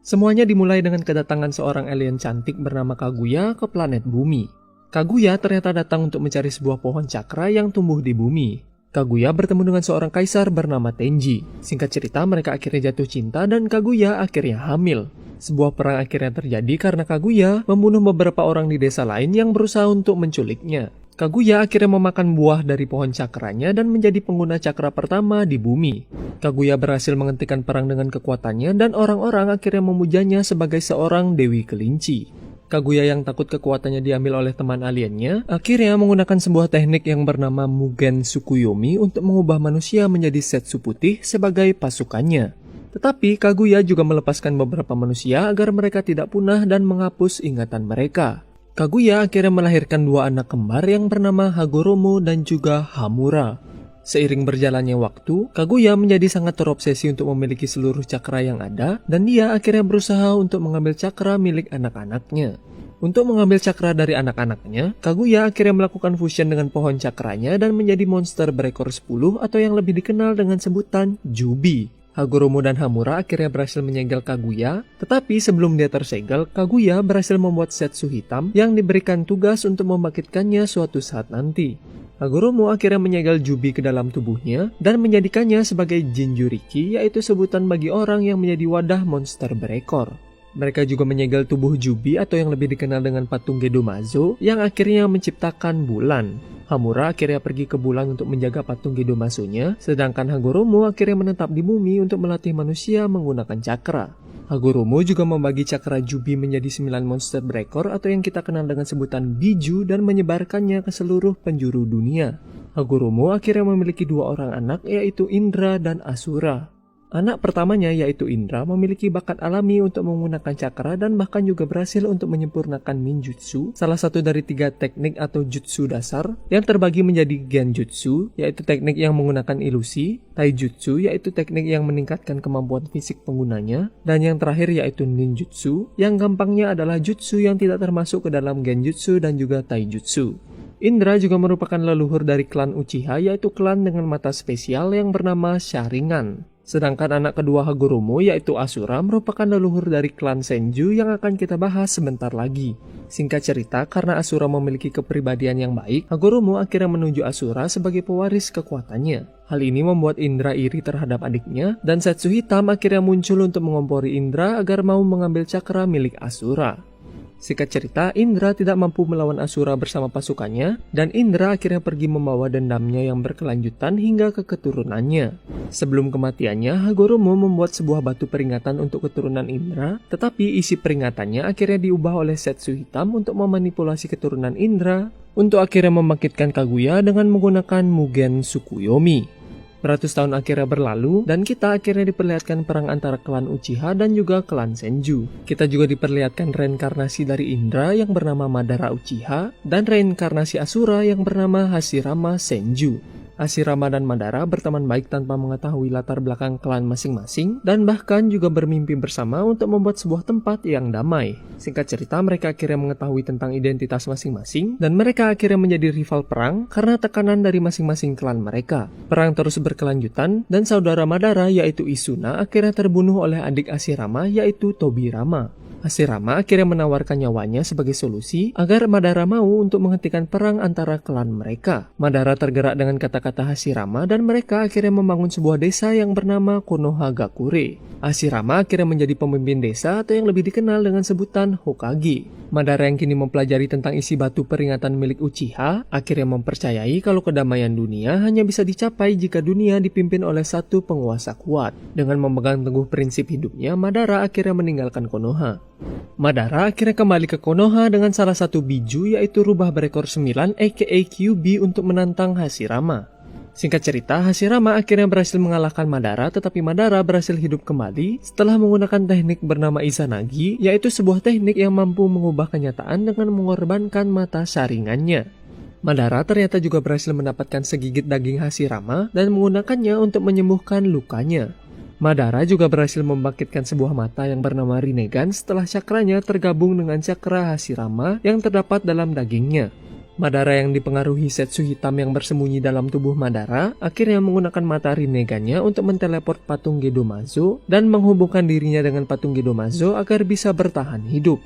Semuanya dimulai dengan kedatangan seorang alien cantik bernama Kaguya ke planet bumi. Kaguya ternyata datang untuk mencari sebuah pohon cakra yang tumbuh di bumi. Kaguya bertemu dengan seorang kaisar bernama Tenji. Singkat cerita, mereka akhirnya jatuh cinta dan Kaguya akhirnya hamil. Sebuah perang akhirnya terjadi karena Kaguya membunuh beberapa orang di desa lain yang berusaha untuk menculiknya. Kaguya akhirnya memakan buah dari pohon cakranya dan menjadi pengguna cakra pertama di bumi. Kaguya berhasil menghentikan perang dengan kekuatannya dan orang-orang akhirnya memujanya sebagai seorang dewi kelinci. Kaguya yang takut kekuatannya diambil oleh teman aliennya, akhirnya menggunakan sebuah teknik yang bernama Mugen Tsukuyomi untuk mengubah manusia menjadi Setsu putih sebagai pasukannya. Tetapi Kaguya juga melepaskan beberapa manusia agar mereka tidak punah dan menghapus ingatan mereka. Kaguya akhirnya melahirkan dua anak kembar yang bernama Hagoromo dan juga Hamura. Seiring berjalannya waktu, Kaguya menjadi sangat terobsesi untuk memiliki seluruh cakra yang ada, dan dia akhirnya berusaha untuk mengambil cakra milik anak-anaknya. Untuk mengambil cakra dari anak-anaknya, Kaguya akhirnya melakukan fusion dengan pohon cakranya dan menjadi monster berekor 10 atau yang lebih dikenal dengan sebutan Jubi. Hagoromo dan Hamura akhirnya berhasil menyegel Kaguya, tetapi sebelum dia tersegel, Kaguya berhasil membuat Setsu hitam yang diberikan tugas untuk membangkitkannya suatu saat nanti. Hagoromo akhirnya menyegel Jubi ke dalam tubuhnya dan menjadikannya sebagai Jinjuriki, yaitu sebutan bagi orang yang menjadi wadah monster berekor. Mereka juga menyegel tubuh Jubi atau yang lebih dikenal dengan patung Gedomazo yang akhirnya menciptakan bulan. Hamura akhirnya pergi ke bulan untuk menjaga patung Gedomazo-nya, sedangkan Hagoromo akhirnya menetap di bumi untuk melatih manusia menggunakan cakra. Hagoromo juga membagi cakra Jubi menjadi 9 monster berekor atau yang kita kenal dengan sebutan Biju dan menyebarkannya ke seluruh penjuru dunia. Hagoromo akhirnya memiliki dua orang anak, yaitu Indra dan Asura. Anak pertamanya yaitu Indra memiliki bakat alami untuk menggunakan cakra dan bahkan juga berhasil untuk menyempurnakan ninjutsu, salah satu dari 3 teknik atau jutsu dasar yang terbagi menjadi genjutsu, yaitu teknik yang menggunakan ilusi, taijutsu, yaitu teknik yang meningkatkan kemampuan fisik penggunanya, dan yang terakhir yaitu ninjutsu, yang gampangnya adalah jutsu yang tidak termasuk ke dalam genjutsu dan juga taijutsu. Indra juga merupakan leluhur dari klan Uchiha, yaitu klan dengan mata spesial yang bernama Sharingan. Sedangkan anak kedua Hagoromo yaitu Asura merupakan leluhur dari klan Senju yang akan kita bahas sebentar lagi. Singkat cerita, karena Asura memiliki kepribadian yang baik, Hagoromo akhirnya menuju Asura sebagai pewaris kekuatannya. Hal ini membuat Indra iri terhadap adiknya, dan Setsu hitam akhirnya muncul untuk mengompori Indra agar mau mengambil cakra milik Asura. Singkat cerita, Indra tidak mampu melawan Asura bersama pasukannya, dan Indra akhirnya pergi membawa dendamnya yang berkelanjutan hingga ke keturunannya. Sebelum kematiannya, Hagoromo membuat sebuah batu peringatan untuk keturunan Indra, tetapi isi peringatannya akhirnya diubah oleh Setsu hitam untuk memanipulasi keturunan Indra, untuk akhirnya membangkitkan Kaguya dengan menggunakan Mugen Tsukuyomi. Beratus tahun akhirnya berlalu, dan kita akhirnya diperlihatkan perang antara klan Uchiha dan juga klan Senju. Kita juga diperlihatkan reinkarnasi dari Indra yang bernama Madara Uchiha, dan reinkarnasi Asura yang bernama Hashirama Senju. Hashirama dan Madara berteman baik tanpa mengetahui latar belakang klan masing-masing, dan bahkan juga bermimpi bersama untuk membuat sebuah tempat yang damai. Singkat cerita, mereka akhirnya mengetahui tentang identitas masing-masing, dan mereka akhirnya menjadi rival perang karena tekanan dari masing-masing klan mereka. Perang terus berkelanjutan, dan saudara Madara yaitu Isuna akhirnya terbunuh oleh adik Hashirama yaitu Tobirama. Hashirama akhirnya menawarkan nyawanya sebagai solusi agar Madara mau untuk menghentikan perang antara klan mereka. Madara tergerak dengan kata-kata Hashirama dan mereka akhirnya membangun sebuah desa yang bernama Konohagakure. Hashirama akhirnya menjadi pemimpin desa atau yang lebih dikenal dengan sebutan Hokage. Madara yang kini mempelajari tentang isi batu peringatan milik Uchiha akhirnya mempercayai kalau kedamaian dunia hanya bisa dicapai jika dunia dipimpin oleh satu penguasa kuat. Dengan memegang teguh prinsip hidupnya, Madara akhirnya meninggalkan Konoha. Madara akhirnya kembali ke Konoha dengan salah satu biju yaitu rubah berekor 9 aka Kyuubi untuk menantang Hashirama. Singkat cerita, Hashirama akhirnya berhasil mengalahkan Madara, tetapi Madara berhasil hidup kembali setelah menggunakan teknik bernama Izanagi, yaitu sebuah teknik yang mampu mengubah kenyataan dengan mengorbankan mata saringannya. Madara ternyata juga berhasil mendapatkan segigit daging Hashirama dan menggunakannya untuk menyembuhkan lukanya. Madara juga berhasil membangkitkan sebuah mata yang bernama Rinnegan setelah cakranya tergabung dengan cakra Hashirama yang terdapat dalam dagingnya. Madara yang dipengaruhi Setsu hitam yang bersembunyi dalam tubuh Madara akhirnya menggunakan mata Rinnegan-nya untuk menteleport patung Gedomazo dan menghubungkan dirinya dengan patung Gedomazo agar bisa bertahan hidup.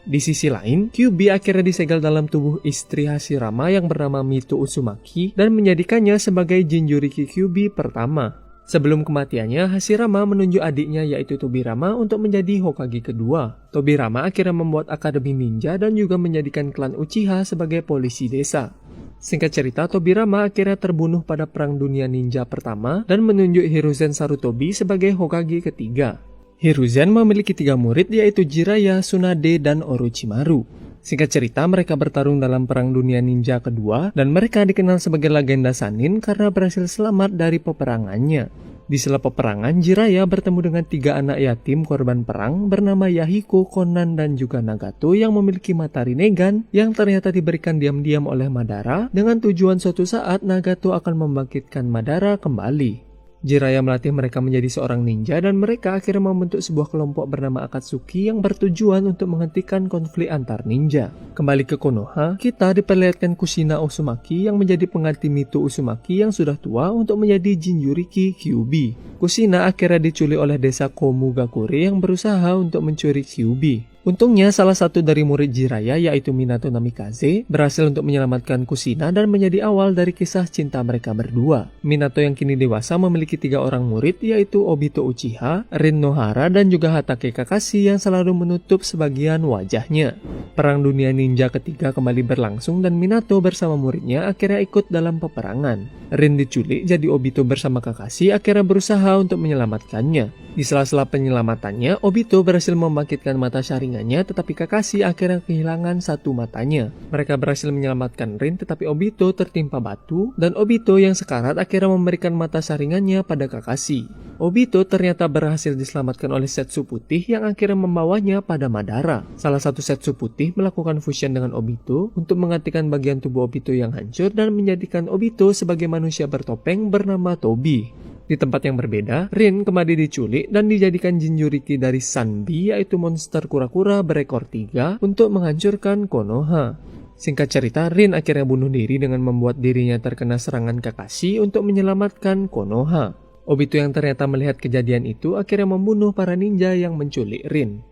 Di sisi lain, Kyuubi akhirnya disegel dalam tubuh istri Hashirama yang bernama Mito Uzumaki dan menjadikannya sebagai Jinchuriki Kyuubi pertama. Sebelum kematiannya, Hashirama menunjuk adiknya yaitu Tobirama untuk menjadi Hokage kedua. Tobirama akhirnya membuat akademi ninja dan juga menjadikan klan Uchiha sebagai polisi desa. Singkat cerita, Tobirama akhirnya terbunuh pada Perang Dunia Ninja pertama dan menunjuk Hiruzen Sarutobi sebagai Hokage ketiga. Hiruzen memiliki 3 murid yaitu Jiraiya, Tsunade, dan Orochimaru. Singkat cerita, mereka bertarung dalam Perang Dunia Ninja kedua dan mereka dikenal sebagai legenda Sannin karena berhasil selamat dari peperangannya. Di sela peperangan, Jiraiya bertemu dengan 3 anak yatim korban perang bernama Yahiko, Konan, dan juga Nagato yang memiliki mata Rinnegan yang ternyata diberikan diam-diam oleh Madara dengan tujuan suatu saat Nagato akan membangkitkan Madara kembali. Jiraiya melatih mereka menjadi seorang ninja dan mereka akhirnya membentuk sebuah kelompok bernama Akatsuki yang bertujuan untuk menghentikan konflik antar ninja. Kembali ke Konoha, kita diperlihatkan Kushina Uzumaki yang menjadi pengganti Mito Uzumaki yang sudah tua untuk menjadi Jinchuriki Kyuubi. Kushina akhirnya diculik oleh desa Komugakure yang berusaha untuk mencuri Kyuubi. Untungnya salah satu dari murid Jiraiya yaitu Minato Namikaze berhasil untuk menyelamatkan Kushina dan menjadi awal dari kisah cinta mereka berdua. Minato yang kini dewasa memiliki 3 orang murid yaitu Obito Uchiha, Rin Nohara, dan juga Hatake Kakashi yang selalu menutup sebagian wajahnya. Perang Dunia Ninja ketiga kembali berlangsung dan Minato bersama muridnya akhirnya ikut dalam peperangan. Rin diculik jadi Obito bersama Kakashi akhirnya berusaha untuk menyelamatkannya. Di sela-sela penyelamatannya, Obito berhasil membangkitkan mata Sharingan-nya, tetapi Kakashi akhirnya kehilangan 1 matanya. Mereka berhasil menyelamatkan Rin, tetapi Obito tertimpa batu, dan Obito yang sekarat akhirnya memberikan mata Sharingan-nya pada Kakashi. Obito ternyata berhasil diselamatkan oleh Setsu Putih yang akhirnya membawanya pada Madara. Salah satu Setsu Putih melakukan fusion dengan Obito untuk menggantikan bagian tubuh Obito yang hancur dan menjadikan Obito sebagai manusia bertopeng bernama Tobi. Di tempat yang berbeda, Rin kembali diculik dan dijadikan Jinchuriki dari Sanbi yaitu monster kura-kura berekor 3 untuk menghancurkan Konoha. Singkat cerita, Rin akhirnya bunuh diri dengan membuat dirinya terkena serangan Kakashi untuk menyelamatkan Konoha. Obito yang ternyata melihat kejadian itu akhirnya membunuh para ninja yang menculik Rin.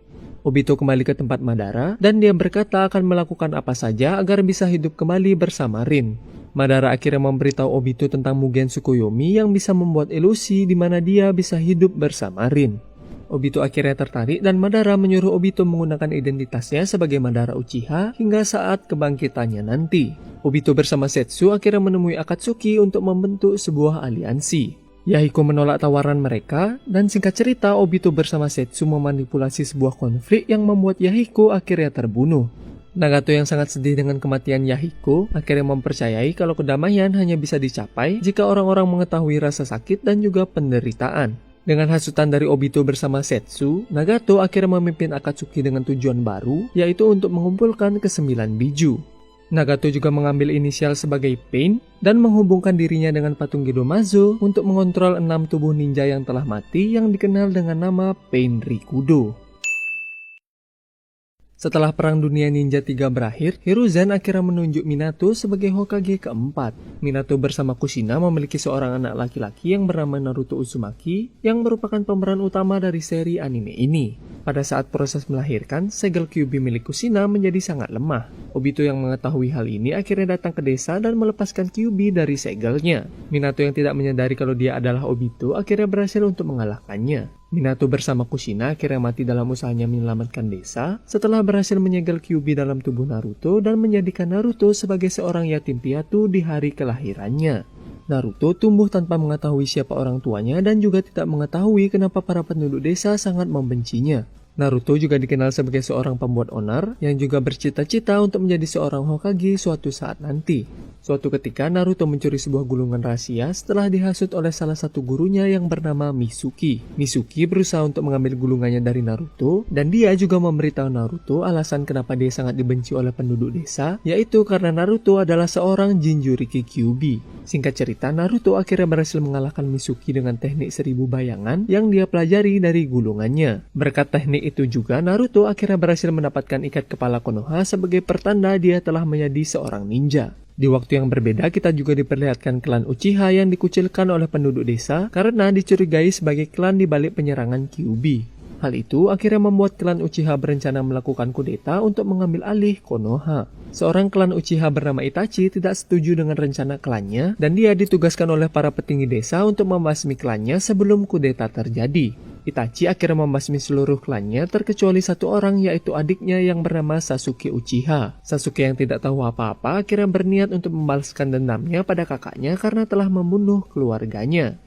Obito kembali ke tempat Madara dan dia berkata akan melakukan apa saja agar bisa hidup kembali bersama Rin. Madara akhirnya memberitahu Obito tentang Mugen Tsukuyomi yang bisa membuat ilusi di mana dia bisa hidup bersama Rin. Obito akhirnya tertarik dan Madara menyuruh Obito menggunakan identitasnya sebagai Madara Uchiha hingga saat kebangkitannya nanti. Obito bersama Setsu akhirnya menemui Akatsuki untuk membentuk sebuah aliansi. Yahiko menolak tawaran mereka dan singkat cerita Obito bersama Setsu memanipulasi sebuah konflik yang membuat Yahiko akhirnya terbunuh. Nagato yang sangat sedih dengan kematian Yahiko akhirnya mempercayai kalau kedamaian hanya bisa dicapai jika orang-orang mengetahui rasa sakit dan juga penderitaan. Dengan hasutan dari Obito bersama Setsu, Nagato akhirnya memimpin Akatsuki dengan tujuan baru, yaitu untuk mengumpulkan ke-9 biju. Nagato juga mengambil inisial sebagai Pain dan menghubungkan dirinya dengan patung Gedomazo untuk mengontrol 6 tubuh ninja yang telah mati yang dikenal dengan nama Pain Rikudo. Setelah Perang Dunia Ninja 3 berakhir, Hiruzen akhirnya menunjuk Minato sebagai Hokage keempat. Minato bersama Kushina memiliki seorang anak laki-laki yang bernama Naruto Uzumaki yang merupakan pemeran utama dari seri anime ini. Pada saat proses melahirkan, segel Kyuubi milik Kushina menjadi sangat lemah. Obito yang mengetahui hal ini akhirnya datang ke desa dan melepaskan Kyuubi dari segelnya. Minato yang tidak menyadari kalau dia adalah Obito akhirnya berhasil untuk mengalahkannya. Minato bersama Kushina akhirnya mati dalam usahanya menyelamatkan desa setelah berhasil menyegel Kyuubi dalam tubuh Naruto dan menjadikan Naruto sebagai seorang yatim piatu di hari kelahirannya. Naruto tumbuh tanpa mengetahui siapa orang tuanya dan juga tidak mengetahui kenapa para penduduk desa sangat membencinya. Naruto juga dikenal sebagai seorang pembuat onar yang juga bercita-cita untuk menjadi seorang Hokage suatu saat nanti. Suatu ketika Naruto mencuri sebuah gulungan rahasia setelah dihasut oleh salah satu gurunya yang bernama Mitsuki. Mitsuki berusaha untuk mengambil gulungannya dari Naruto, dan dia juga memberitahu Naruto alasan kenapa dia sangat dibenci oleh penduduk desa, yaitu karena Naruto adalah seorang Jinchuriki Kyuubi. Singkat cerita, Naruto akhirnya berhasil mengalahkan Mitsuki dengan teknik 1000 bayangan yang dia pelajari dari gulungannya. Berkat teknik itu juga, Naruto akhirnya berhasil mendapatkan ikat kepala Konoha sebagai pertanda dia telah menjadi seorang ninja. Di waktu yang berbeda, kita juga diperlihatkan klan Uchiha yang dikucilkan oleh penduduk desa karena dicurigai sebagai klan di balik penyerangan Kyuubi. Hal itu akhirnya membuat klan Uchiha berencana melakukan kudeta untuk mengambil alih Konoha. Seorang klan Uchiha bernama Itachi tidak setuju dengan rencana klannya dan dia ditugaskan oleh para petinggi desa untuk membasmi klannya sebelum kudeta terjadi. Itachi akhirnya membasmi seluruh klannya terkecuali satu orang, yaitu adiknya yang bernama Sasuke Uchiha. Sasuke yang tidak tahu apa-apa akhirnya berniat untuk membalaskan dendamnya pada kakaknya karena telah membunuh keluarganya.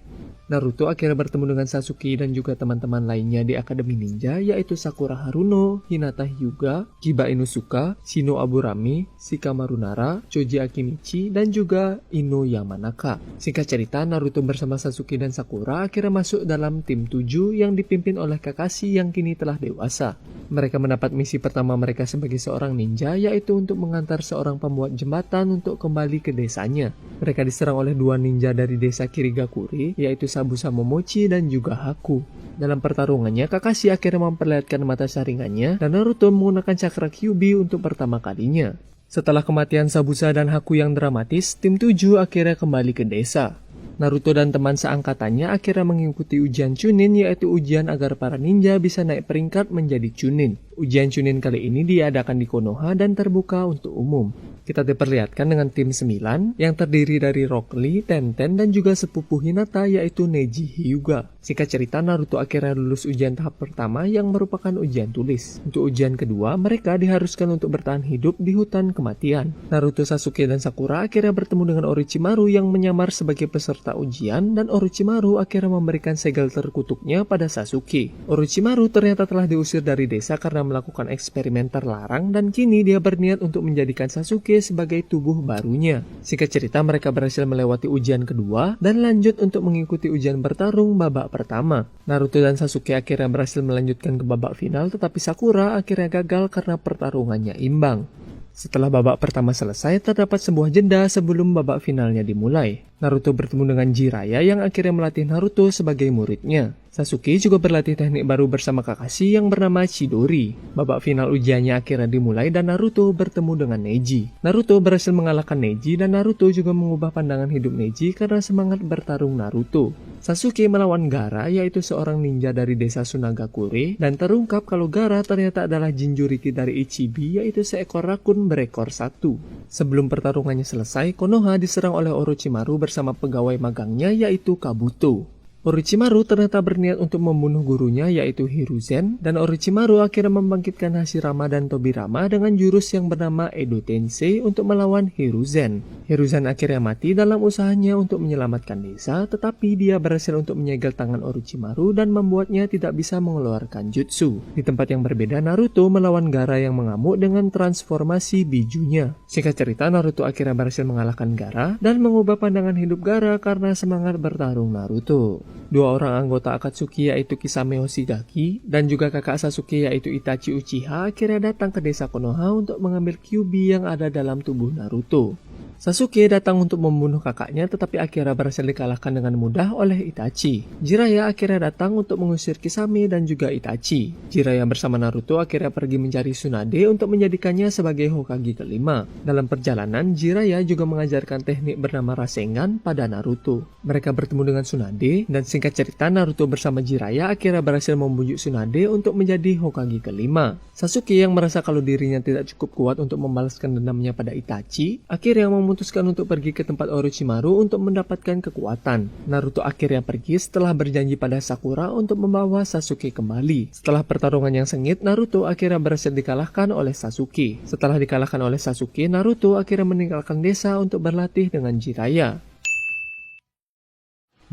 Naruto akhirnya bertemu dengan Sasuke dan juga teman-teman lainnya di Akademi Ninja, yaitu Sakura Haruno, Hinata Hyuga, Kiba Inusuka, Shino Aburame, Shikamaru Nara, Choji Akimichi, dan juga Ino Yamanaka. Singkat cerita, Naruto bersama Sasuke dan Sakura akhirnya masuk dalam tim 7 yang dipimpin oleh Kakashi yang kini telah dewasa. Mereka mendapat misi pertama mereka sebagai seorang ninja, yaitu untuk mengantar seorang pembuat jembatan untuk kembali ke desanya. Mereka diserang oleh dua ninja dari desa Kirigakure, yaitu Sabusa Momochi dan juga Haku. Dalam pertarungannya, Kakashi akhirnya memperlihatkan mata saringannya dan Naruto menggunakan cakra Kyuubi untuk pertama kalinya. Setelah kematian Sabusa dan Haku yang dramatis, tim 7 akhirnya kembali ke desa. Naruto dan teman seangkatannya akhirnya mengikuti ujian Chunin, yaitu ujian agar para ninja bisa naik peringkat menjadi Chunin. Ujian Chunin kali ini diadakan di Konoha dan terbuka untuk umum. Kita diperlihatkan dengan tim 9 yang terdiri dari Rock Lee, Tenten, dan juga sepupu Hinata yaitu Neji Hyuga. Singkat cerita, Naruto akhirnya lulus ujian tahap pertama yang merupakan ujian tulis. Untuk ujian kedua, mereka diharuskan untuk bertahan hidup di hutan kematian. Naruto, Sasuke, dan Sakura akhirnya bertemu dengan Orochimaru yang menyamar sebagai peserta ujian, dan Orochimaru akhirnya memberikan segel terkutuknya pada Sasuke. Orochimaru ternyata telah diusir dari desa karena melakukan eksperimen terlarang, dan kini dia berniat untuk menjadikan Sasuke sebagai tubuh barunya. Singkat cerita, mereka berhasil melewati ujian kedua dan lanjut untuk mengikuti ujian bertarung babak pertama. Naruto dan Sasuke akhirnya berhasil melanjutkan ke babak final, tetapi Sakura akhirnya gagal karena pertarungannya imbang. Setelah babak pertama selesai, terdapat sebuah jeda sebelum babak finalnya dimulai. Naruto bertemu dengan Jiraiya yang akhirnya melatih Naruto sebagai muridnya. Sasuke juga berlatih teknik baru bersama Kakashi yang bernama Chidori. Babak final ujiannya akhirnya dimulai dan Naruto bertemu dengan Neji. Naruto berhasil mengalahkan Neji dan Naruto juga mengubah pandangan hidup Neji karena semangat bertarung Naruto. Sasuke melawan Gaara, yaitu seorang ninja dari desa Sunagakure, dan terungkap kalau Gaara ternyata adalah Jinchuriki dari Ichibi, yaitu seekor rakun berekor satu. Sebelum pertarungannya selesai, Konoha diserang oleh Orochimaru bersama pegawai magangnya yaitu Kabuto. Orochimaru ternyata berniat untuk membunuh gurunya yaitu Hiruzen, dan Orochimaru akhirnya membangkitkan Hashirama dan Tobirama dengan jurus yang bernama Edo Tensei untuk melawan Hiruzen. Hiruzen akhirnya mati dalam usahanya untuk menyelamatkan desa, tetapi dia berhasil untuk menyegel tangan Orochimaru dan membuatnya tidak bisa mengeluarkan jutsu. Di tempat yang berbeda, Naruto melawan Gaara yang mengamuk dengan transformasi bijunya. Singkat cerita, Naruto akhirnya berhasil mengalahkan Gaara dan mengubah pandangan hidup Gaara karena semangat bertarung Naruto. Dua orang anggota Akatsuki yaitu Kisame Hoshigaki dan juga kakak Sasuke yaitu Itachi Uchiha akhirnya datang ke desa Konoha untuk mengambil Kyuubi yang ada dalam tubuh Naruto. Sasuke datang untuk membunuh kakaknya tetapi akhirnya berhasil dikalahkan dengan mudah oleh Itachi. Jiraiya akhirnya datang untuk mengusir Kisame dan juga Itachi. Jiraiya bersama Naruto akhirnya pergi mencari Tsunade untuk menjadikannya sebagai Hokage kelima. Dalam perjalanan, Jiraiya juga mengajarkan teknik bernama Rasengan pada Naruto. Mereka bertemu dengan Tsunade dan singkat cerita Naruto bersama Jiraiya akhirnya berhasil membujuk Tsunade untuk menjadi Hokage kelima. Sasuke yang merasa kalau dirinya tidak cukup kuat untuk membalaskan dendamnya pada Itachi, akhirnya memutuskan untuk pergi ke tempat Orochimaru untuk mendapatkan kekuatan. Naruto akhirnya pergi setelah berjanji pada Sakura untuk membawa Sasuke kembali. Setelah pertarungan yang sengit, Naruto akhirnya berhasil dikalahkan oleh Sasuke. Setelah dikalahkan oleh Sasuke, Naruto akhirnya meninggalkan desa untuk berlatih dengan Jiraiya.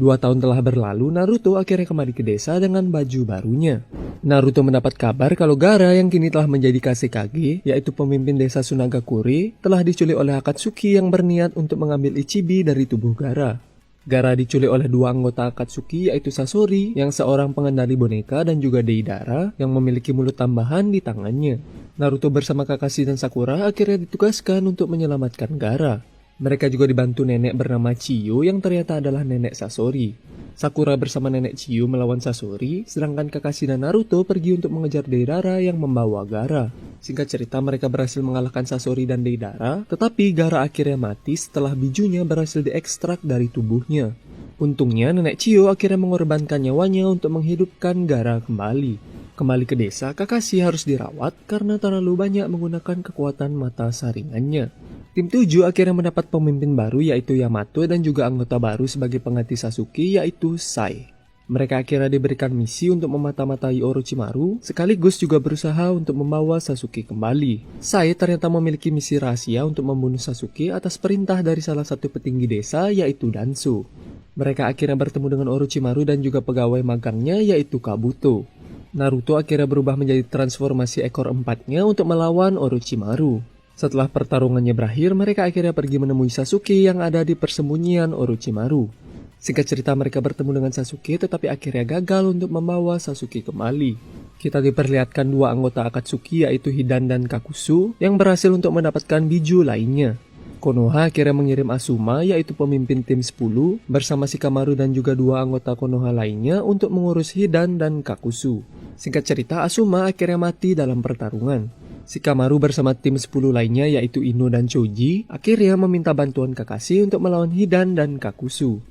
2 tahun telah berlalu, Naruto akhirnya kembali ke desa dengan baju barunya. Naruto mendapat kabar kalau Gaara yang kini telah menjadi Kazekage, yaitu pemimpin desa Sunagakure, telah diculik oleh Akatsuki yang berniat untuk mengambil Ichibi dari tubuh Gaara. Gaara diculik oleh 2 anggota Akatsuki, yaitu Sasori yang seorang pengendali boneka dan juga Deidara yang memiliki mulut tambahan di tangannya. Naruto bersama Kakashi dan Sakura akhirnya ditugaskan untuk menyelamatkan Gaara. Mereka juga dibantu nenek bernama Chiyo yang ternyata adalah nenek Sasori. Sakura bersama nenek Chiyo melawan Sasori, sedangkan Kakashi dan Naruto pergi untuk mengejar Deidara yang membawa Gaara. Singkat cerita, mereka berhasil mengalahkan Sasori dan Deidara, tetapi Gaara akhirnya mati setelah bijunya berhasil diekstrak dari tubuhnya. Untungnya, nenek Chiyo akhirnya mengorbankan nyawanya untuk menghidupkan Gaara kembali. Kembali ke desa, Kakashi harus dirawat karena terlalu banyak menggunakan kekuatan mata saringannya. Tim 7 akhirnya mendapat pemimpin baru yaitu Yamato dan juga anggota baru sebagai pengganti Sasuke yaitu Sai. Mereka akhirnya diberikan misi untuk memata-matai Orochimaru sekaligus juga berusaha untuk membawa Sasuke kembali. Sai ternyata memiliki misi rahasia untuk membunuh Sasuke atas perintah dari salah satu petinggi desa yaitu Danzo. Mereka akhirnya bertemu dengan Orochimaru dan juga pegawai magangnya yaitu Kabuto. Naruto akhirnya berubah menjadi transformasi ekor empatnya untuk melawan Orochimaru. Setelah pertarungannya berakhir, mereka akhirnya pergi menemui Sasuke yang ada di persembunyian Orochimaru. Singkat cerita, mereka bertemu dengan Sasuke tetapi akhirnya gagal untuk membawa Sasuke kembali. Kita diperlihatkan 2 anggota Akatsuki yaitu Hidan dan Kakuzu yang berhasil untuk mendapatkan biju lainnya. Konoha akhirnya mengirim Asuma yaitu pemimpin tim 10 bersama Shikamaru dan juga 2 anggota Konoha lainnya untuk mengurus Hidan dan Kakuzu. Singkat cerita, Asuma akhirnya mati dalam pertarungan. Shikamaru bersama tim 10 lainnya yaitu Ino dan Choji akhirnya meminta bantuan Kakashi untuk melawan Hidan dan Kakuzu.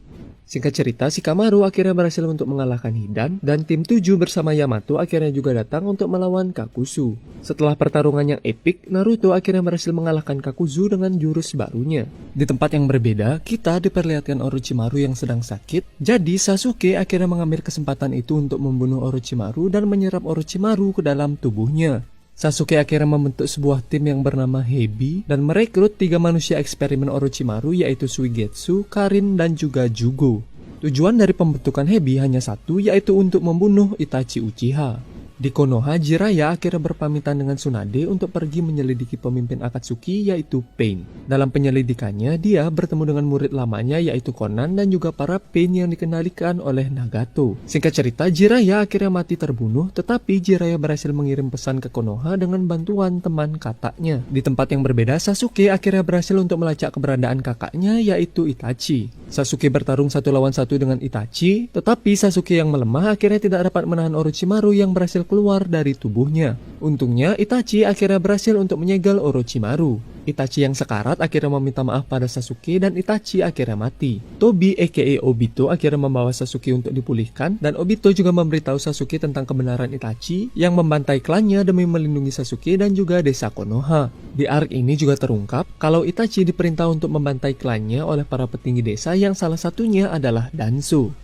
Singkat cerita, Shikamaru akhirnya berhasil untuk mengalahkan Hidan dan tim 7 bersama Yamato akhirnya juga datang untuk melawan Kakuzu. Setelah pertarungan yang epik, Naruto akhirnya berhasil mengalahkan Kakuzu dengan jurus barunya. Di tempat yang berbeda, kita diperlihatkan Orochimaru yang sedang sakit. Jadi Sasuke akhirnya mengambil kesempatan itu untuk membunuh Orochimaru dan menyerap Orochimaru ke dalam tubuhnya. Sasuke akhirnya membentuk sebuah tim yang bernama Hebi dan merekrut 3 manusia eksperimen Orochimaru yaitu Suigetsu, Karin, dan juga Jugo. Tujuan dari pembentukan Hebi hanya satu yaitu untuk membunuh Itachi Uchiha. Di Konoha, Jiraiya akhirnya berpamitan dengan Tsunade untuk pergi menyelidiki pemimpin Akatsuki yaitu Pain. Dalam penyelidikannya, dia bertemu dengan murid lamanya yaitu Konan dan juga para Pain yang dikendalikan oleh Nagato. Singkat cerita, Jiraiya akhirnya mati terbunuh, tetapi Jiraiya berhasil mengirim pesan ke Konoha dengan bantuan teman kakaknya. Di tempat yang berbeda, Sasuke akhirnya berhasil untuk melacak keberadaan kakaknya yaitu Itachi. Sasuke bertarung 1 lawan 1 dengan Itachi, tetapi Sasuke yang melemah akhirnya tidak dapat menahan Orochimaru yang berhasil keluar dari tubuhnya. Untungnya, Itachi akhirnya berhasil untuk menyegel Orochimaru. Itachi yang sekarat akhirnya meminta maaf pada Sasuke dan Itachi akhirnya mati. Tobi aka Obito akhirnya membawa Sasuke untuk dipulihkan dan Obito juga memberitahu Sasuke tentang kebenaran Itachi yang membantai klannya demi melindungi Sasuke dan juga desa Konoha. Di arc ini juga terungkap kalau Itachi diperintah untuk membantai klannya oleh para petinggi desa yang salah satunya adalah Danzo.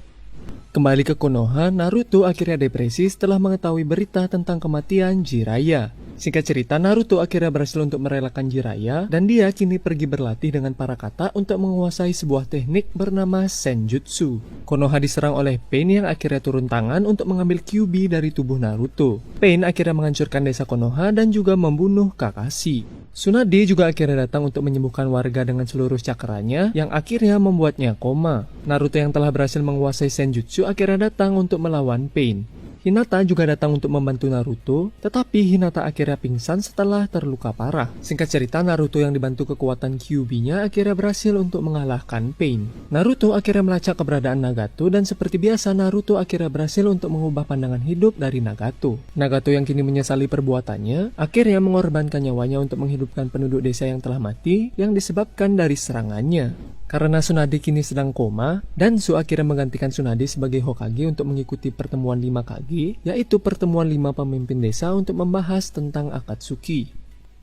Kembali ke Konoha, Naruto akhirnya depresi setelah mengetahui berita tentang kematian Jiraiya. Singkat cerita, Naruto akhirnya berhasil untuk merelakan Jiraiya dan dia kini pergi berlatih dengan para kata untuk menguasai sebuah teknik bernama Senjutsu. Konoha diserang oleh Pain yang akhirnya turun tangan untuk mengambil Kyuubi dari tubuh Naruto. Pain akhirnya menghancurkan desa Konoha dan juga membunuh Kakashi. Tsunade juga akhirnya datang untuk menyembuhkan warga dengan seluruh cakranya yang akhirnya membuatnya koma. Naruto yang telah berhasil menguasai Senjutsu akhirnya datang untuk melawan Pain. Hinata juga datang untuk membantu Naruto, tetapi Hinata akhirnya pingsan setelah terluka parah. Singkat cerita, Naruto yang dibantu kekuatan Kyuubi-nya akhirnya berhasil untuk mengalahkan Pain. Naruto akhirnya melacak keberadaan Nagato dan seperti biasa Naruto akhirnya berhasil untuk mengubah pandangan hidup dari Nagato. Nagato yang kini menyesali perbuatannya, akhirnya mengorbankan nyawanya untuk menghidupkan penduduk desa yang telah mati yang disebabkan dari serangannya. Karena Tsunade kini sedang koma, Danzo akhirnya menggantikan Tsunade sebagai Hokage untuk mengikuti pertemuan 5 Kage, yaitu pertemuan 5 pemimpin desa untuk membahas tentang Akatsuki.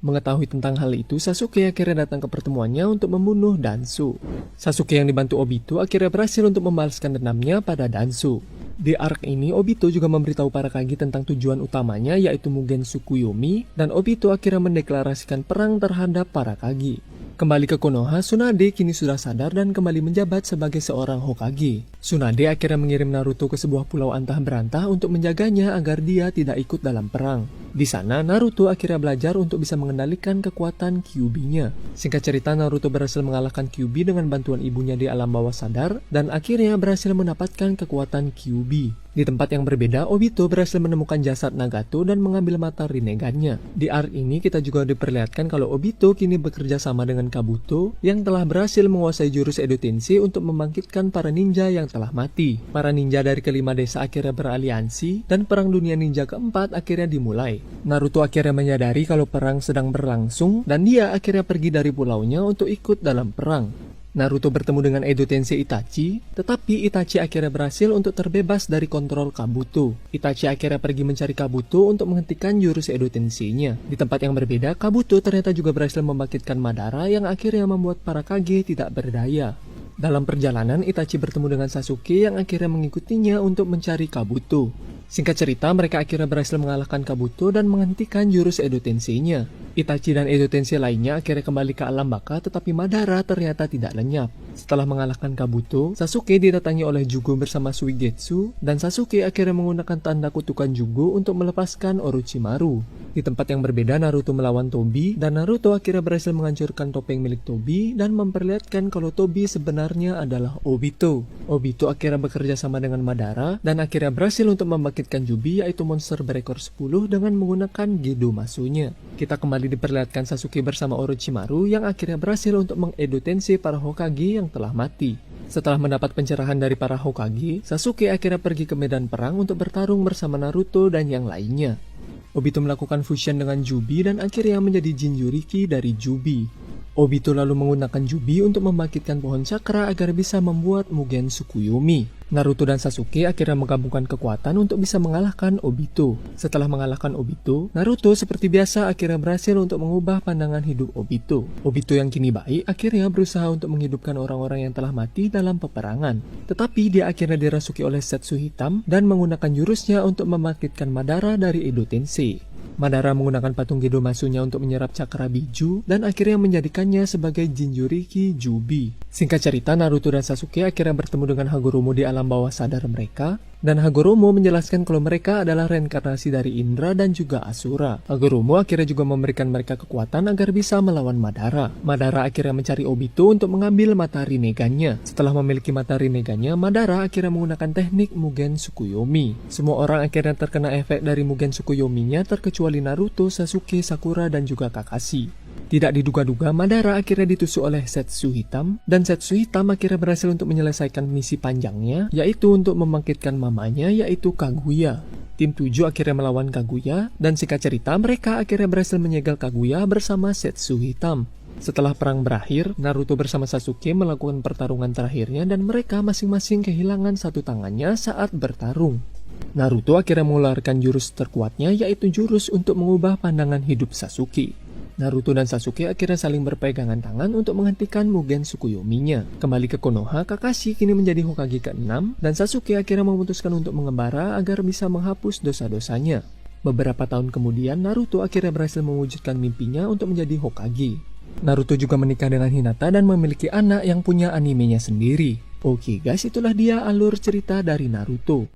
Mengetahui tentang hal itu, Sasuke akhirnya datang ke pertemuannya untuk membunuh Danzo. Sasuke yang dibantu Obito akhirnya berhasil untuk membalaskan dendamnya pada Danzo. Di arc ini, Obito juga memberitahu para Kage tentang tujuan utamanya yaitu Mugen Tsukuyomi, dan Obito akhirnya mendeklarasikan perang terhadap para Kage. Kembali ke Konoha, Tsunade kini sudah sadar dan kembali menjabat sebagai seorang Hokage. Tsunade akhirnya mengirim Naruto ke sebuah pulau antah berantah untuk menjaganya agar dia tidak ikut dalam perang. Di sana, Naruto akhirnya belajar untuk bisa mengendalikan kekuatan Kyuubi-nya. Singkat cerita, Naruto berhasil mengalahkan Kyuubi dengan bantuan ibunya di alam bawah sadar dan akhirnya berhasil mendapatkan kekuatan Kyuubi. Di tempat yang berbeda, Obito berhasil menemukan jasad Nagato dan mengambil mata Rinnegan-nya. Di arc ini kita juga diperlihatkan kalau Obito kini bekerja sama dengan Kabuto yang telah berhasil menguasai jurus Edo Tensei untuk membangkitkan para ninja yang telah mati. Para ninja dari kelima desa akhirnya beraliansi dan perang dunia ninja keempat akhirnya dimulai. Naruto akhirnya menyadari kalau perang sedang berlangsung dan dia akhirnya pergi dari pulaunya untuk ikut dalam perang. Naruto bertemu dengan Edo Tensei Itachi, tetapi Itachi akhirnya berhasil untuk terbebas dari kontrol Kabuto. Itachi akhirnya pergi mencari Kabuto untuk menghentikan jurus Edo Tensei-nya. Di tempat yang berbeda, Kabuto ternyata juga berhasil membangkitkan Madara yang akhirnya membuat para Kage tidak berdaya. Dalam perjalanan, Itachi bertemu dengan Sasuke yang akhirnya mengikutinya untuk mencari Kabuto. Singkat cerita, mereka akhirnya berhasil mengalahkan Kabuto dan menghentikan jurus Edo Tensei-nya. Itachi dan Edo Tensei lainnya akhirnya kembali ke alam baka, tetapi Madara ternyata tidak lenyap. Setelah mengalahkan Kabuto, Sasuke didatangi oleh Jugo bersama Suigetsu, dan Sasuke akhirnya menggunakan tanda kutukan Jugo untuk melepaskan Orochimaru. Di tempat yang berbeda, Naruto melawan Tobi, dan Naruto akhirnya berhasil menghancurkan topeng milik Tobi dan memperlihatkan kalau Tobi sebenarnya adalah Obito. Obito akhirnya bekerja sama dengan Madara, dan akhirnya berhasil untuk membangkitkan Jubi, yaitu monster berekor 10 dengan menggunakan Gedomasu-nya. Kita kembali diperlihatkan Sasuke bersama Orochimaru yang akhirnya berhasil untuk mengedo Tensei para Hokage yang telah mati. Setelah mendapat pencerahan dari para Hokage, Sasuke akhirnya pergi ke medan perang untuk bertarung bersama Naruto dan yang lainnya. Obito melakukan fusion dengan Jubi dan akhirnya menjadi Jinchuriki dari Jubi. Obito lalu menggunakan Jubi untuk membangkitkan pohon cakra agar bisa membuat Mugen Tsukuyomi. Naruto dan Sasuke akhirnya menggabungkan kekuatan untuk bisa mengalahkan Obito. Setelah mengalahkan Obito, Naruto seperti biasa akhirnya berhasil untuk mengubah pandangan hidup Obito. Obito yang kini baik akhirnya berusaha untuk menghidupkan orang-orang yang telah mati dalam peperangan. Tetapi dia akhirnya dirasuki oleh Setsu Hitam dan menggunakan jurusnya untuk membangkitkan Madara dari Edo Tensei. Madara menggunakan patung Gedomasu-nya untuk menyerap cakra biju dan akhirnya menjadikannya sebagai Jinchuriki Jubi. Singkat cerita, Naruto dan Sasuke akhirnya bertemu dengan Hagoromo di alam bawah sadar mereka, dan Hagoromo menjelaskan kalau mereka adalah reinkarnasi dari Indra dan juga Asura. Hagoromo akhirnya juga memberikan mereka kekuatan agar bisa melawan Madara. Madara akhirnya mencari Obito untuk mengambil mata Rinnegan-nya. Setelah memiliki mata Rinnegan-nya, Madara akhirnya menggunakan teknik Mugen Tsukuyomi. Semua orang akhirnya terkena efek dari Mugen Tsukuyomi-nya terkecuali Naruto, Sasuke, Sakura, dan juga Kakashi. Tidak diduga-duga, Madara akhirnya ditusuk oleh Setsu Hitam, dan Setsu Hitam akhirnya berhasil untuk menyelesaikan misi panjangnya, yaitu untuk membangkitkan mamanya, yaitu Kaguya. Tim 7 akhirnya melawan Kaguya, dan singkat cerita mereka akhirnya berhasil menyegel Kaguya bersama Setsu Hitam. Setelah perang berakhir, Naruto bersama Sasuke melakukan pertarungan terakhirnya dan mereka masing-masing kehilangan satu tangannya saat bertarung. Naruto akhirnya mengeluarkan jurus terkuatnya, yaitu jurus untuk mengubah pandangan hidup Sasuke. Naruto dan Sasuke akhirnya saling berpegangan tangan untuk menghentikan Mugen Tsukuyomi-nya. Kembali ke Konoha, Kakashi kini menjadi Hokage ke-6 dan Sasuke akhirnya memutuskan untuk mengembara agar bisa menghapus dosa-dosanya. Beberapa tahun kemudian, Naruto akhirnya berhasil mewujudkan mimpinya untuk menjadi Hokage. Naruto juga menikah dengan Hinata dan memiliki anak yang punya animenya sendiri. Oke guys, itulah dia alur cerita dari Naruto.